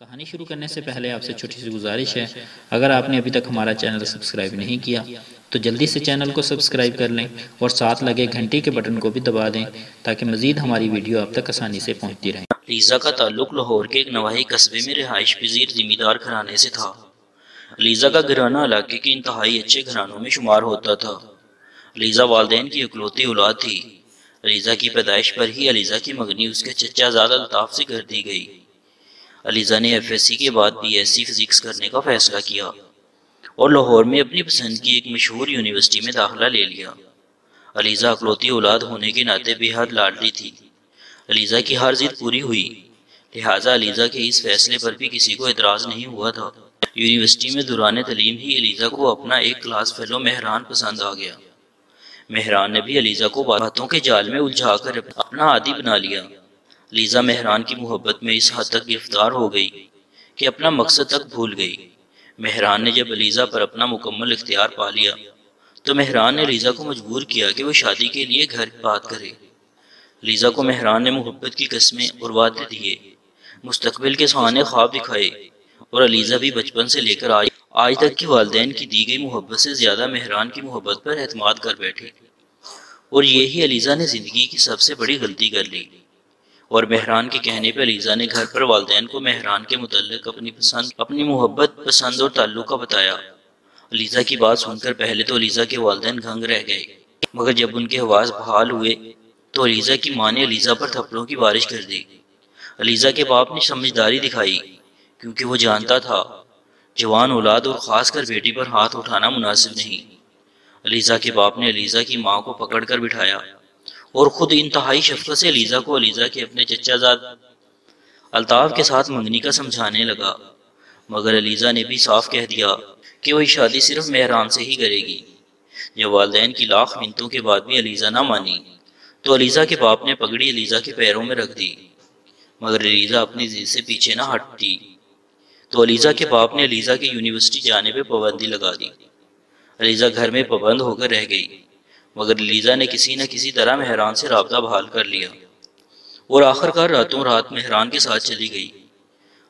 कहानी शुरू करने से पहले आपसे छोटी सी गुजारिश है, अगर आपने अभी तक हमारा चैनल सब्सक्राइब नहीं किया तो जल्दी से चैनल को सब्सक्राइब कर लें और साथ लगे घंटी के बटन को भी दबा दें ताकि मज़ीद हमारी वीडियो आप तक आसानी से पहुंचती रहे। लीज़ा का ताल्लुक लाहौर के एक नवाही कस्बे में रिहाइश पजीर जिम्मेदार घराने से था। लीज़ा का घराना इलाके के इंतहाई अच्छे घरानों में शुमार होता था। लीज़ा वालदेन की इकलौती औलाद थी। लीज़ा की पैदाइश पर ही अलीज़ा की मंगनी उसके चचाज़ाद अल्ताफ से कर दी गई। अलीज़ा ने एफएससी के बाद बीएससी फिजिक्स करने का फैसला किया और लाहौर में अपनी पसंद की एक मशहूर यूनिवर्सिटी में दाखिला ले लिया। अलीज़ा इकलौती औलाद होने के नाते बेहद लाडली थी। अलीज़ा की हर जिद पूरी हुई, लिहाजा अलीज़ा के इस फैसले पर भी किसी को एतराज़ नहीं हुआ था। यूनिवर्सिटी में दौरान तलीम ही अलीज़ा को अपना एक क्लास फेलो मेहरान पसंद आ गया। मेहरान ने भी अलीज़ा को बातों के जाल में उलझाकर अपना आदी बना लिया। लीज़ा मेहरान की मोहब्बत में इस हद तक गिरफ्तार हो गई कि अपना मकसद तक भूल गई। मेहरान ने जब अलीज़ा पर अपना मुकम्मल इख्तियार पा लिया तो मेहरान ने लीज़ा को मजबूर किया कि वो शादी के लिए घर की बात करे। लीज़ा को मेहरान ने मोहब्बत की कस्में और वादे दिए, मुस्तकबिल के सुहाने ख्वाब दिखाए और अलीज़ा भी बचपन से लेकर आज तक की वालदेन की दी गई मोहब्बत से ज़्यादा मेहरान की मोहब्बत पर एतमाद कर बैठे। और यही अलीज़ा ने ज़िंदगी की सबसे बड़ी गलती कर ली। और मेहरान के कहने पर अलीज़ा ने घर पर वालदेन को मेहरान के मुतल्लिक अपनी पसंद, अपनी मोहब्बत, पसंद और ताल्लुका बताया। अलीज़ा की बात सुनकर पहले तो अलीज़ा के वालदेन दंग रह गए, मगर जब उनके हवास बहाल हुए तो अलीज़ा की माँ ने अलीज़ा पर थप्पड़ों की बारिश कर दी। अलीज़ा के बाप ने समझदारी दिखाई, क्योंकि वो जानता था जवान औलाद और ख़ासकर बेटी पर हाथ उठाना मुनासिब नहीं। अलीज़ा के बाप ने अलीज़ा की माँ को पकड़ कर बिठाया और ख़ुद इंतहाई शफ़क़त से अलीज़ा को अलीज़ा के अपने चचाज़ाद अल्ताफ़ के साथ मंगनी का समझाने लगा, मगर अलीज़ा ने भी साफ कह दिया कि वही शादी सिर्फ मेहरान से ही करेगी। जब वालदैन की लाख मिन्नतों के बाद भी अलीज़ा ना मानी तो अलीज़ा के बाप ने पगड़ी अलीज़ा के पैरों में रख दी, मगर अलीज़ा अपनी जिद से पीछे ना हटती तो अलीज़ा के बाप ने अलीज़ा के यूनिवर्सिटी जाने पर पाबंदी लगा दी। अलीज़ा घर में पाबंद होकर रह गई, मगर अलीज़ा ने किसी न किसी तरह मेहरान से राब्ता बहाल कर लिया और आखिरकार रातों रात मेहरान के साथ चली गई।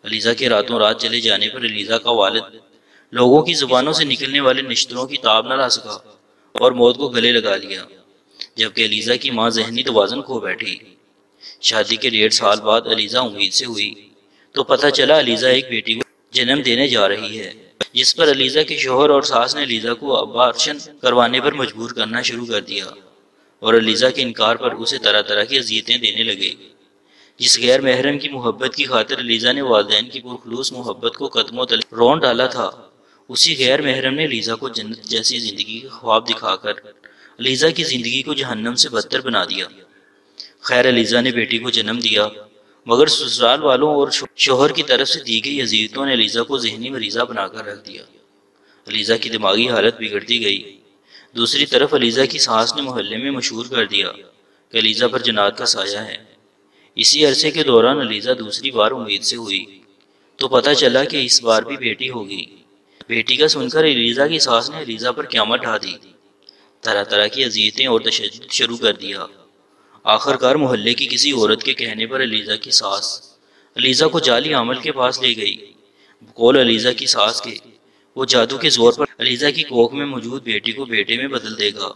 अलीज़ा के रातों रात चले जाने पर अलीज़ा का वालिद लोगों की जुबानों से निकलने वाले निश्तरों की ताब न ला सका और मौत को गले लगा लिया, जबकि अलीज़ा की माँ जहनी तवाज़ुन खो बैठी। शादी के 1.5 साल बाद अलीज़ा उम्मीद से हुई तो पता चला अलीज़ा एक बेटी को जन्म देने जा रही है, जिस पर अलीज़ा के शोहर और सास ने अलीज़ा को अबार्शन करवाने पर मजबूर करना शुरू कर दिया और अलीज़ा के इनकार पर उसे तरह तरह की अज़ियतें देने लगे। जिस गैर महरम की मोहब्बत की खातिर अलीज़ा ने वालदैन की पुरखलूस मोहब्बत को कदमों तले रौंद डाला था, उसी गैर महरम ने अलीज़ा को जन्नत जैसी ज़िंदगी का ख्वाब दिखाकर अलीज़ा की ज़िंदगी को जहन्नम से बदतर बना दिया। खैर, अलीज़ा ने बेटी को जन्म दिया, मगर ससुराल वालों और शोहर की तरफ से दी गई अज़ियतों ने अलीज़ा को ज़हनी मरीज़ा बनाकर रख दिया। अलीज़ा की दिमागी हालत बिगड़ती गई। दूसरी तरफ अलीज़ा की सास ने मोहल्ले में मशहूर कर दिया कि अलीज़ा पर जन्नत का साया है। इसी अरसे के दौरान अलीज़ा दूसरी बार उम्मीद से हुई तो पता चला कि इस बार भी बेटी होगी। बेटी का सुनकर अलीज़ा की सास ने अलीज़ा पर क़यामत ढा दी, तरह तरह की अज़ियतें और तशद्दुद शुरू कर दिया। आखिरकार मोहल्ले की किसी औरत के कहने पर अलीज़ा की सास अलीज़ा को जाली आमल के पास ले गई। बकौल अलीज़ा की सास के वो जादू के जोर पर अलीज़ा की कोख में मौजूद बेटी को बेटे में बदल देगा।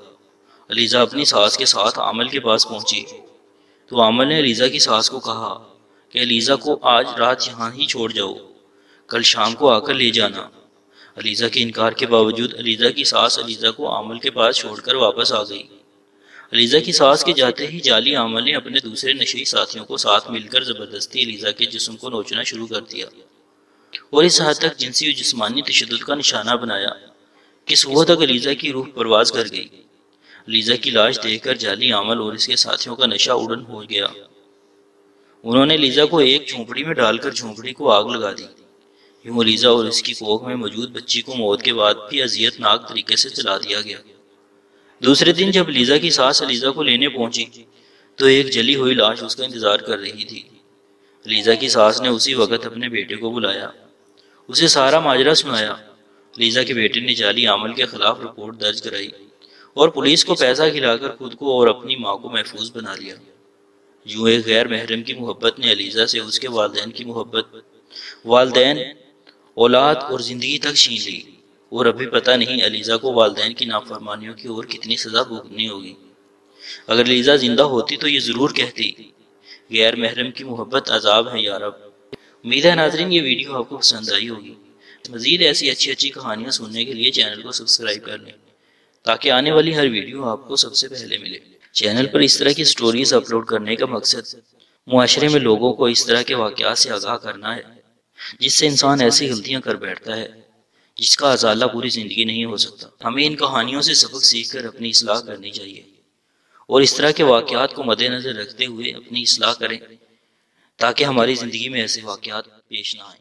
अलीज़ा अपनी सास के साथ आमल के पास पहुंची तो आमल ने अलीज़ा की सास को कहा कि अलीज़ा को आज रात यहाँ ही छोड़ जाओ, कल शाम को आकर ले जाना। अलीज़ा के इनकार के बावजूद अलीज़ा की सास अलीज़ा को आमल के पास छोड़कर वापस आ गई। अलीज़ा की सास के जाते ही जाली आमल ने अपने दूसरे नशे साथियों को साथ मिलकर ज़बरदस्ती अलीज़ा के जिस्म को नोचना शुरू कर दिया और इस हद तक जिनसी और जिस्मानी तशद्दुद का निशाना बनाया कि सुबह तक अलीज़ा की रूह परवाज कर गई। अलीज़ा की लाश देखकर जाली आमल और इसके साथियों का नशा उड़न हो गया। उन्होंने अलीज़ा को एक झोंपड़ी में डालकर झोंपड़ी को आग लगा दी। यूं अलीज़ा और इसकी कोख में मौजूद बच्ची को मौत के बाद भी अजियतनाक तरीके से जला दिया गया। दूसरे दिन जब अलीज़ा की सास अलीज़ा को लेने पहुंची तो एक जली हुई लाश उसका इंतजार कर रही थी। अलीज़ा की सास ने उसी वक्त अपने बेटे को बुलाया, उसे सारा माजरा सुनाया। अलीज़ा के बेटे ने जाली आमल के खिलाफ रिपोर्ट दर्ज कराई और पुलिस को पैसा खिलाकर खुद को और अपनी माँ को महफूज बना लिया। यूं एक गैर महरम की मोहब्बत ने अलीज़ा से उसके वालिदैन की मोहब्बत वालदैन, औलाद और ज़िंदगी तक छीन ली, और अभी पता नहीं अलीज़ा को वालदैन की नाफरमानियों की और कितनी सज़ा भुगतनी होगी। अगर लीज़ा जिंदा होती तो ये ज़रूर कहती, गैर महरम की मोहब्बत अजाब है यार। अब उम्मीद है नाज़रीन ये वीडियो आपको पसंद आई होगी। मज़ीद ऐसी अच्छी अच्छी कहानियाँ सुनने के लिए चैनल को सब्सक्राइब कर लें ताकि आने वाली हर वीडियो आपको सबसे पहले मिले। चैनल पर इस तरह की स्टोरीज अपलोड करने का मकसद मुआशरे में लोगों को इस तरह के वाक़यात से आगाह करना है, जिससे इंसान ऐसी गलतियाँ कर बैठता है जिसका अजाला पूरी ज़िंदगी नहीं हो सकता। हमें इन कहानियों से सबक सीख कर अपनी इस्लाह करनी चाहिए और इस तरह के वाक़यात को मद्देनज़र रखते हुए अपनी इस्लाह करें ताकि हमारी ज़िंदगी में ऐसे वाक़यात पेश ना आए।